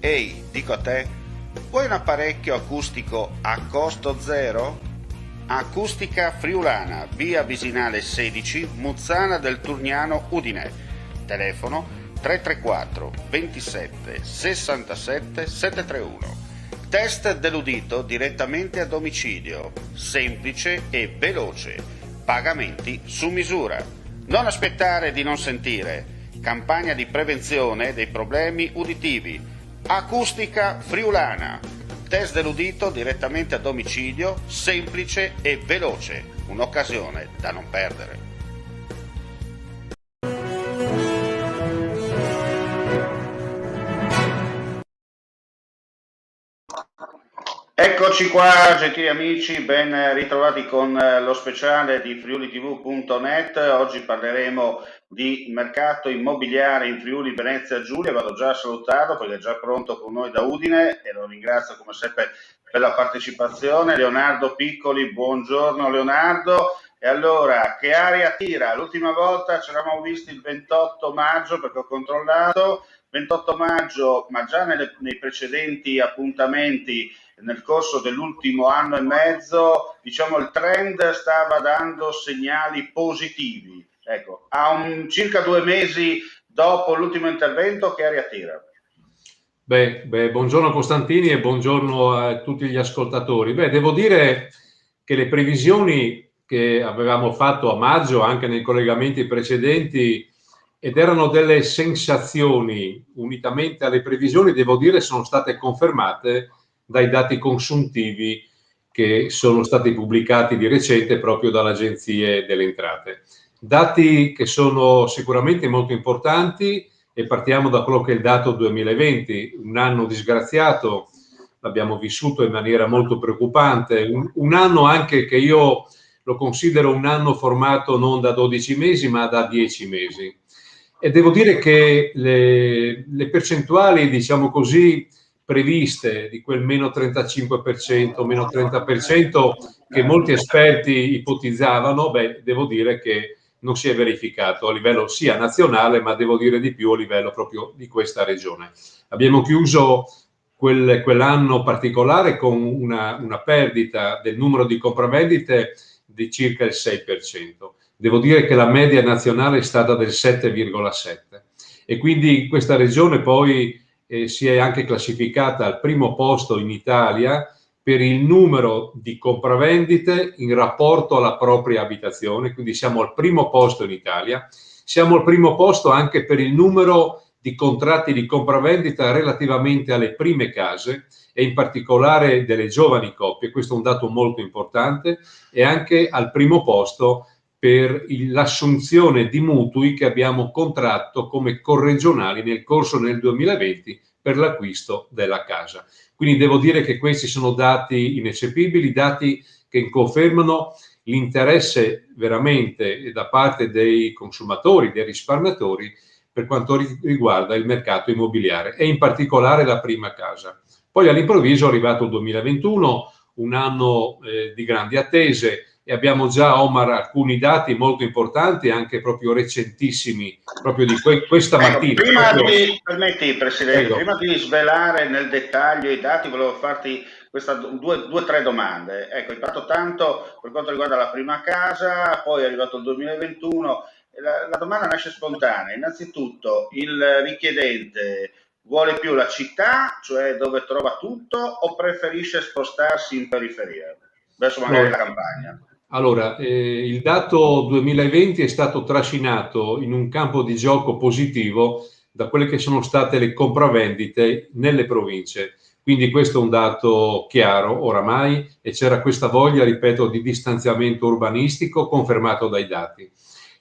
Ehi, dico a te, vuoi un apparecchio acustico a costo zero? Acustica Friulana, via Visinale 16, Muzzana del Turniano, Udine. Telefono 334 27 67 731. Test dell'udito direttamente a domicilio, semplice e veloce. Pagamenti su misura. Non aspettare di non sentire. Campagna di prevenzione dei problemi uditivi. Acustica Friulana. Test dell'udito direttamente a domicilio, semplice e veloce. Un'occasione da non perdere. Eccoci qua, gentili amici, ben ritrovati con lo speciale di friulitv.net. Oggi parleremo di mercato immobiliare in Friuli Venezia Giulia. Vado già a salutarlo perché è già pronto con noi da Udine e lo ringrazio come sempre per la partecipazione. Leonardo Piccoli, buongiorno Leonardo. E allora, che aria tira? L'ultima volta ci eravamo visti il 28 maggio perché ho controllato, 28 maggio, ma già nei precedenti appuntamenti nel corso dell'ultimo anno e mezzo, diciamo, il trend stava dando segnali positivi. Ecco, circa 2 mesi dopo l'ultimo intervento, che aria tira? Buongiorno Costantini e buongiorno a tutti gli ascoltatori. Devo dire che le previsioni che avevamo fatto a maggio, anche nei collegamenti precedenti, ed erano delle sensazioni, unitamente alle previsioni, devo dire, sono state confermate dai dati consuntivi che sono stati pubblicati di recente proprio dalle agenzie delle entrate. Dati che sono sicuramente molto importanti, e partiamo da quello che è il dato 2020, un anno disgraziato, l'abbiamo vissuto in maniera molto preoccupante, un anno anche che io lo considero un anno formato non da 12 mesi ma da 10 mesi. E devo dire che le percentuali, diciamo così, previste di quel meno 35%, meno 30% che molti esperti ipotizzavano, devo dire che non si è verificato a livello sia nazionale, ma devo dire di più a livello proprio di questa regione. Abbiamo chiuso quell'anno particolare con una perdita del numero di compravendite di circa il 6%. Devo dire che la media nazionale è stata del 7,7% e quindi questa regione poi si è anche classificata al primo posto in Italia per il numero di compravendite in rapporto alla propria abitazione, quindi siamo al primo posto in Italia, siamo al primo posto anche per il numero di contratti di compravendita relativamente alle prime case e in particolare delle giovani coppie, questo è un dato molto importante, e anche al primo posto per l'assunzione di mutui che abbiamo contratto come corregionali nel corso del 2020 per l'acquisto della casa. Quindi devo dire che questi sono dati ineccepibili, dati che confermano l'interesse veramente da parte dei consumatori, dei risparmiatori, per quanto riguarda il mercato immobiliare e in particolare la prima casa. Poi all'improvviso è arrivato il 2021, un anno di grandi attese, e abbiamo già, Omar, alcuni dati molto importanti, anche proprio recentissimi, proprio di questa mattina. Permetti, Presidente, prima di svelare nel dettaglio i dati, volevo farti due o tre domande. Ecco, hai parlato tanto per quanto riguarda la prima casa, poi è arrivato il 2021. La domanda nasce spontanea. Innanzitutto, il richiedente vuole più la città, cioè dove trova tutto, o preferisce spostarsi in periferia, verso magari la campagna? Allora, il dato 2020 è stato trascinato in un campo di gioco positivo da quelle che sono state le compravendite nelle province. Quindi questo è un dato chiaro oramai e c'era questa voglia, ripeto, di distanziamento urbanistico confermato dai dati.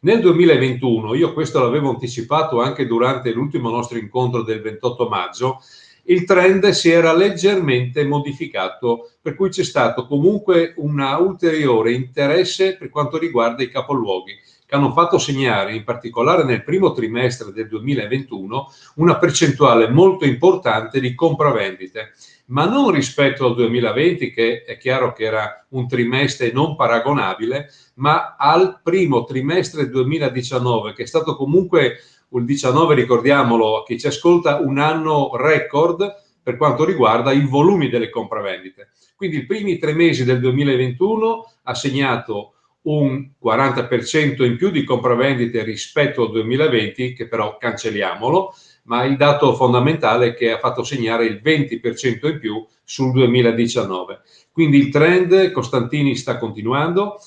Nel 2021, io questo l'avevo anticipato anche durante l'ultimo nostro incontro del 28 maggio, il trend si era leggermente modificato, per cui c'è stato comunque un ulteriore interesse per quanto riguarda i capoluoghi, che hanno fatto segnare, in particolare nel primo trimestre del 2021, una percentuale molto importante di compravendite, ma non rispetto al 2020, che è chiaro che era un trimestre non paragonabile, ma al primo trimestre 2019, che è stato comunque il 19, ricordiamolo a chi ci ascolta, un anno record per quanto riguarda i volumi delle compravendite. Quindi i primi 3 mesi del 2021 ha segnato un 40% in più di compravendite rispetto al 2020, che però cancelliamolo, ma il dato fondamentale è che ha fatto segnare il 20% in più sul 2019. Quindi il trend, Costantini, sta continuando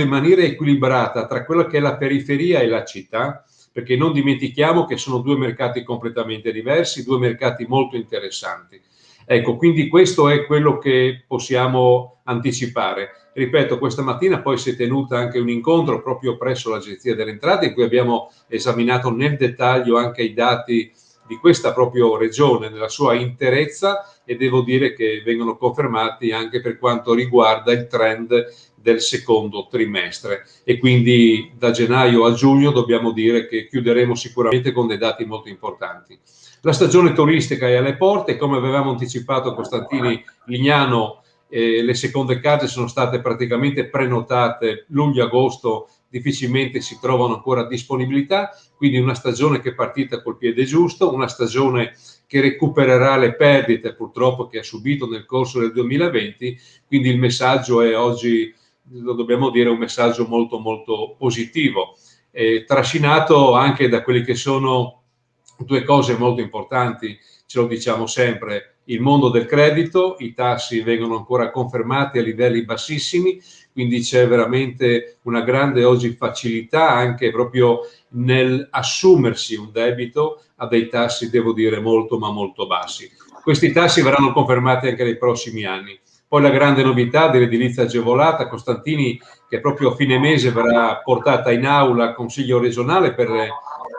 in maniera equilibrata tra quella che è la periferia e la città, perché non dimentichiamo che sono due mercati completamente diversi, due mercati molto interessanti. Ecco, quindi questo è quello che possiamo anticipare. Ripeto, questa mattina poi si è tenuto anche un incontro proprio presso l'Agenzia delle Entrate in cui abbiamo esaminato nel dettaglio anche i dati di questa proprio regione nella sua interezza, e devo dire che vengono confermati anche per quanto riguarda il trend del secondo trimestre, e quindi da gennaio a giugno dobbiamo dire che chiuderemo sicuramente con dei dati molto importanti. La stagione turistica è alle porte, come avevamo anticipato Costantini Lignano, le seconde case sono state praticamente prenotate luglio-agosto, difficilmente si trovano ancora disponibilità, quindi una stagione che è partita col piede giusto, una stagione che recupererà le perdite purtroppo che ha subito nel corso del 2020, quindi il messaggio è oggi, lo dobbiamo dire, un messaggio molto molto positivo, trascinato anche da quelli che sono due cose molto importanti, ce lo diciamo sempre: il mondo del credito, i tassi vengono ancora confermati a livelli bassissimi, quindi c'è veramente una grande oggi facilità anche proprio nel assumersi un debito a dei tassi, devo dire, molto ma molto bassi. Questi tassi verranno confermati anche nei prossimi anni. Poi la grande novità dell'edilizia agevolata, Costantini, che proprio a fine mese verrà portata in aula al Consiglio regionale per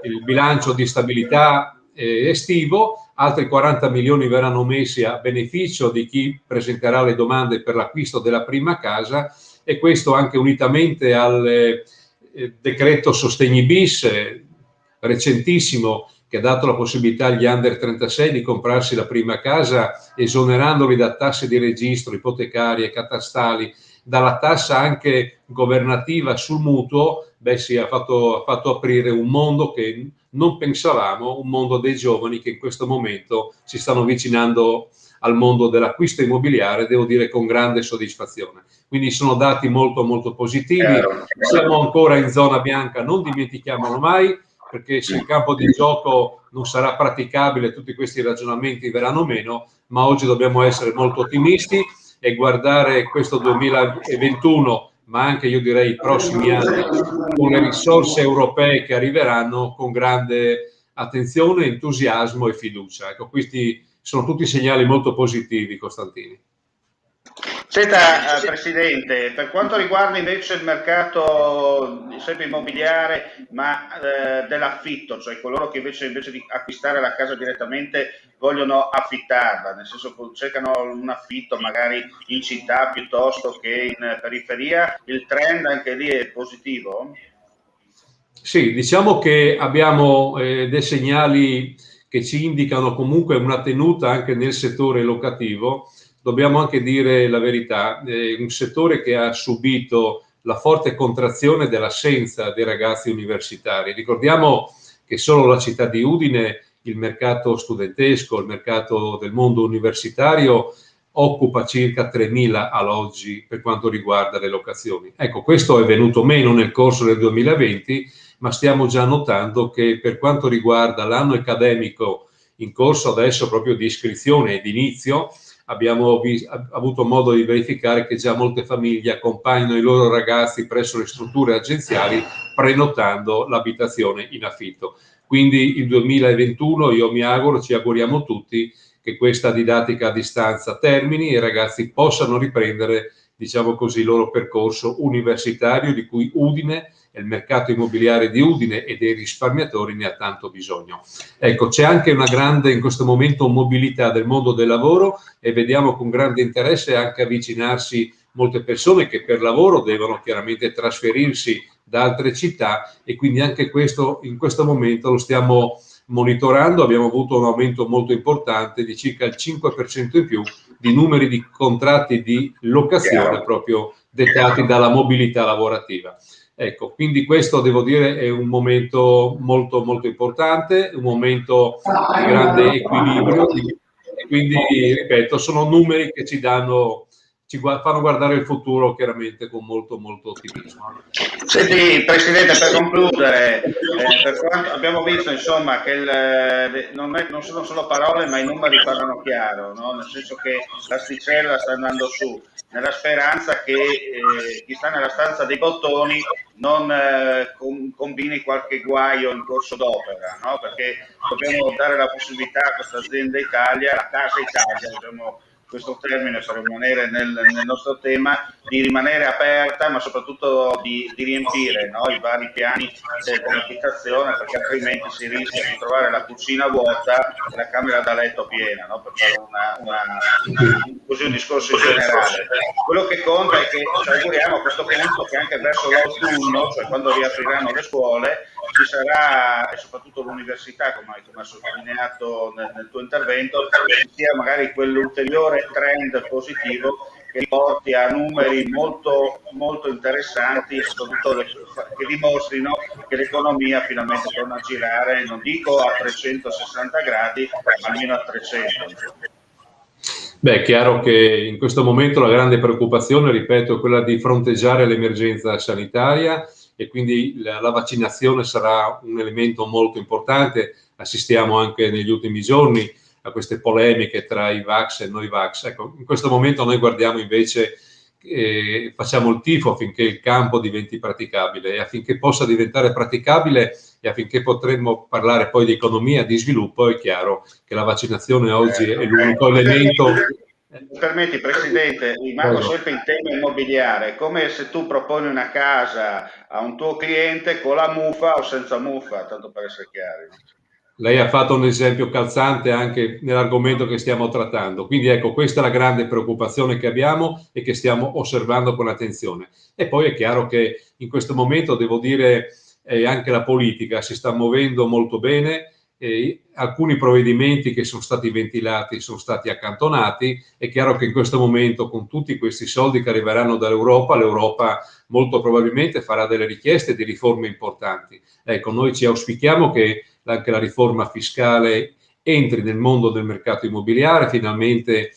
il bilancio di stabilità estivo, altri 40 milioni verranno messi a beneficio di chi presenterà le domande per l'acquisto della prima casa, e questo anche unitamente al decreto sostegni bis recentissimo, che ha dato la possibilità agli under 36 di comprarsi la prima casa esonerandoli da tasse di registro, ipotecarie, catastali, dalla tassa anche governativa sul mutuo. Beh sì, ha fatto aprire un mondo che non pensavamo, un mondo dei giovani che in questo momento si stanno avvicinando al mondo dell'acquisto immobiliare, devo dire con grande soddisfazione. Quindi sono dati molto molto positivi, siamo ancora in zona bianca, non dimentichiamolo mai, perché se il campo di gioco non sarà praticabile tutti questi ragionamenti verranno meno, ma oggi dobbiamo essere molto ottimisti e guardare questo 2021, ma anche io direi i prossimi anni, con le risorse europee che arriveranno, con grande attenzione, entusiasmo e fiducia. Ecco, questi sono tutti segnali molto positivi, Costantini. Senta, Presidente, per quanto riguarda invece il mercato sempre immobiliare, ma dell'affitto, cioè coloro che invece di acquistare la casa direttamente vogliono affittarla, nel senso che cercano un affitto magari in città piuttosto che in periferia, il trend anche lì è positivo? Sì, diciamo che abbiamo dei segnali che ci indicano comunque una tenuta anche nel settore locativo. Dobbiamo anche dire la verità, un settore che ha subito la forte contrazione dell'assenza dei ragazzi universitari. Ricordiamo che solo la città di Udine, il mercato studentesco, il mercato del mondo universitario, occupa circa 3.000 alloggi per quanto riguarda le locazioni. Ecco, questo è venuto meno nel corso del 2020, ma stiamo già notando che per quanto riguarda l'anno accademico in corso adesso proprio di iscrizione e di inizio, abbiamo avuto modo di verificare che già molte famiglie accompagnano i loro ragazzi presso le strutture agenziali prenotando l'abitazione in affitto. Quindi il 2021, io mi auguro, ci auguriamo tutti, che questa didattica a distanza termini e i ragazzi possano riprendere, diciamo così, il loro percorso universitario, di cui Udine e il mercato immobiliare di Udine e dei risparmiatori ne ha tanto bisogno. Ecco, c'è anche una grande, in questo momento, mobilità del mondo del lavoro, e vediamo con grande interesse anche avvicinarsi molte persone che per lavoro devono chiaramente trasferirsi da altre città, e quindi anche questo in questo momento lo stiamo monitorando. Abbiamo avuto un aumento molto importante di circa il 5% in più di numeri di contratti di locazione proprio dettati dalla mobilità lavorativa. Ecco, quindi questo devo dire è un momento molto molto importante, un momento di grande equilibrio, quindi, ripeto, sono numeri che ci fanno guardare il futuro chiaramente con molto ottimismo. Senti, Presidente, per concludere, per quanto abbiamo visto insomma che non sono solo parole, ma i numeri parlano chiaro, no? Nel senso che l'asticella sta andando su, nella speranza che chi sta nella stanza dei bottoni non combini qualche guaio in corso d'opera, no? Perché dobbiamo dare la possibilità a questa azienda Italia, la Casa Italia, diciamo, questo termine per rimanere nel nostro tema, di rimanere aperta, ma soprattutto di riempire, no, i vari piani di pianificazione, perché altrimenti si rischia di trovare la cucina vuota e la camera da letto piena, no, per fare così un discorso in generale. Quello che conta è che ci auguriamo a questo punto che anche verso l'autunno, cioè quando riapriranno le scuole, ci sarà, e soprattutto l'università, come ha sottolineato nel tuo intervento, ci sia magari quell'ulteriore trend positivo che porti a numeri molto interessanti e soprattutto che dimostrino che l'economia finalmente torna a girare, non dico a 360 gradi, ma almeno a 300. Beh, è chiaro che in questo momento la grande preoccupazione, ripeto, è quella di fronteggiare l'emergenza sanitaria, e quindi la vaccinazione sarà un elemento molto importante. Assistiamo anche negli ultimi giorni a queste polemiche tra i Vax e noi Vax. Ecco, in questo momento noi guardiamo invece, facciamo il tifo affinché il campo diventi praticabile, e affinché possa diventare praticabile e affinché potremmo parlare poi di economia, di sviluppo, è chiaro che la vaccinazione oggi è l'unico elemento. Permetti, Presidente, rimango sempre in tema immobiliare, come se tu proponi una casa a un tuo cliente con la muffa o senza muffa, tanto per essere chiari. Lei ha fatto un esempio calzante anche nell'argomento che stiamo trattando, quindi ecco, questa è la grande preoccupazione che abbiamo e che stiamo osservando con attenzione. E poi è chiaro che in questo momento, devo dire, anche la politica si sta muovendo molto bene. Alcuni provvedimenti che sono stati ventilati sono stati accantonati. È chiaro che in questo momento, con tutti questi soldi che arriveranno dall'Europa, l'Europa molto probabilmente farà delle richieste di riforme importanti. Ecco, noi ci auspichiamo che anche la riforma fiscale entri nel mondo del mercato immobiliare, finalmente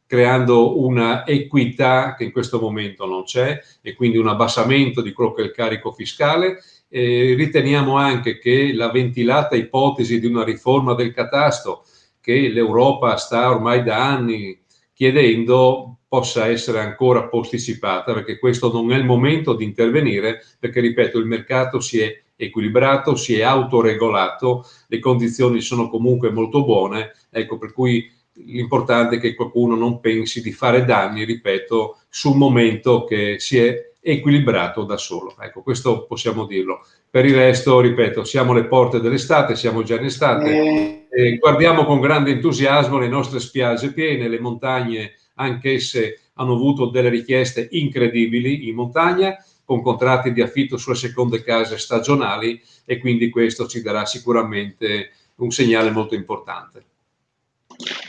creando una equità che in questo momento non c'è, e quindi un abbassamento di quello che è il carico fiscale. Riteniamo anche che la ventilata ipotesi di una riforma del catasto, che l'Europa sta ormai da anni chiedendo, possa essere ancora posticipata, perché questo non è il momento di intervenire, perché, ripeto, il mercato si è equilibrato, si è autoregolato, le condizioni sono comunque molto buone, ecco, per cui l'importante è che qualcuno non pensi di fare danni, ripeto, su un momento che si è equilibrato da solo. Ecco, questo possiamo dirlo. Per il resto, ripeto, siamo alle porte dell'estate, siamo già in estate, guardiamo con grande entusiasmo le nostre spiagge piene, le montagne, anch'esse hanno avuto delle richieste incredibili in montagna, con contratti di affitto sulle seconde case stagionali, e quindi questo ci darà sicuramente un segnale molto importante.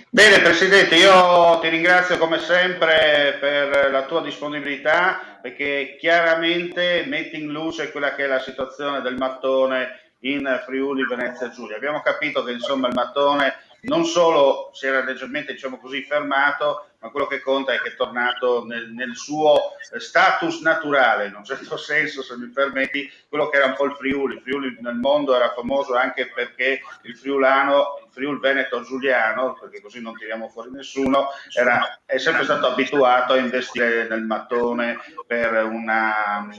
Bene, Presidente, io ti ringrazio come sempre per la tua disponibilità, perché chiaramente metti in luce quella che è la situazione del mattone in Friuli Venezia Giulia. Abbiamo capito che insomma il mattone non solo si era leggermente, diciamo così, fermato, ma quello che conta è che è tornato nel suo status naturale, in un certo senso, se mi permetti, quello che era un po' il Friuli. Il Friuli nel mondo era famoso anche perché il friulano, il Friul Veneto Giuliano, perché così non tiriamo fuori nessuno, è sempre stato abituato a investire nel mattone per una,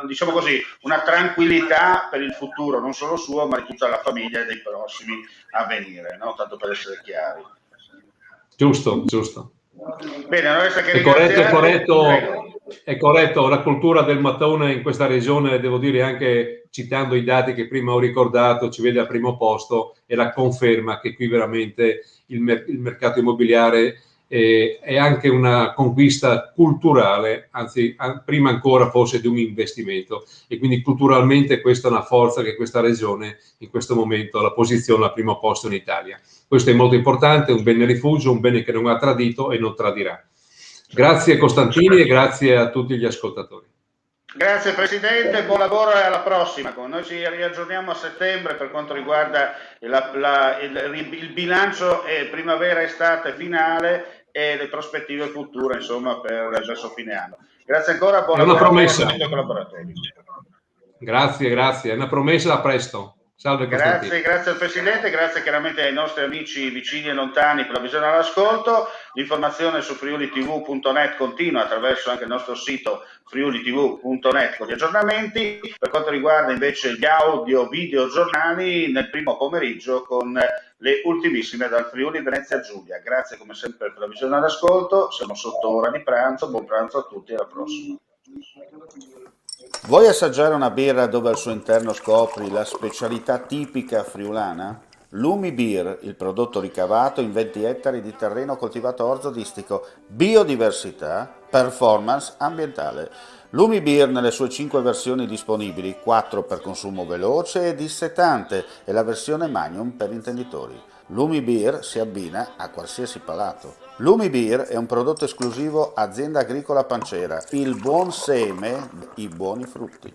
diciamo così, una tranquillità per il futuro, non solo suo, ma di tutta la famiglia e dei prossimi a venire, no? Tanto per essere chiari. Giusto, giusto. Bene, non resta che è corretto, la cultura del mattone in questa regione, devo dire, anche citando i dati che prima ho ricordato, ci vede al primo posto, e la conferma che qui veramente il mercato immobiliare è anche una conquista culturale, anzi prima ancora forse di un investimento, e quindi culturalmente questa è una forza che questa regione in questo momento la posiziona al primo posto in Italia. Questo è molto importante, un bene rifugio, un bene che non ha tradito e non tradirà. Grazie Costantini e grazie a tutti gli ascoltatori. Grazie Presidente, buon lavoro e alla prossima. Noi ci riaggiorniamo a settembre per quanto riguarda il bilancio primavera-estate finale e le prospettive future, insomma, verso fine anno. Grazie ancora, buon È una lavoro a te e a promessa. tutti i tuoi collaboratori. Grazie, è una promessa, a presto. Salve Costantino. Grazie al Presidente, grazie chiaramente ai nostri amici vicini e lontani per la visione all'ascolto. L'informazione su friulitv.net continua attraverso anche il nostro sito friulitv.net con gli aggiornamenti. Per quanto riguarda invece gli audio, video, giornali, nel primo pomeriggio con le ultimissime dal Friuli Venezia Giulia. Grazie come sempre per la visione all'ascolto, siamo sotto ora di pranzo, buon pranzo a tutti e alla prossima. Vuoi assaggiare una birra dove al suo interno scopri la specialità tipica friulana? Lumi Beer, il prodotto ricavato in 20 ettari di terreno coltivato orzodistico, biodiversità, performance ambientale. Lumi Beer nelle sue 5 versioni disponibili, 4 per consumo veloce e dissetante e la versione Magnum per intenditori. Lumi Beer si abbina a qualsiasi palato. Lumi Beer è un prodotto esclusivo Azienda Agricola Pancera, il buon seme, i buoni frutti.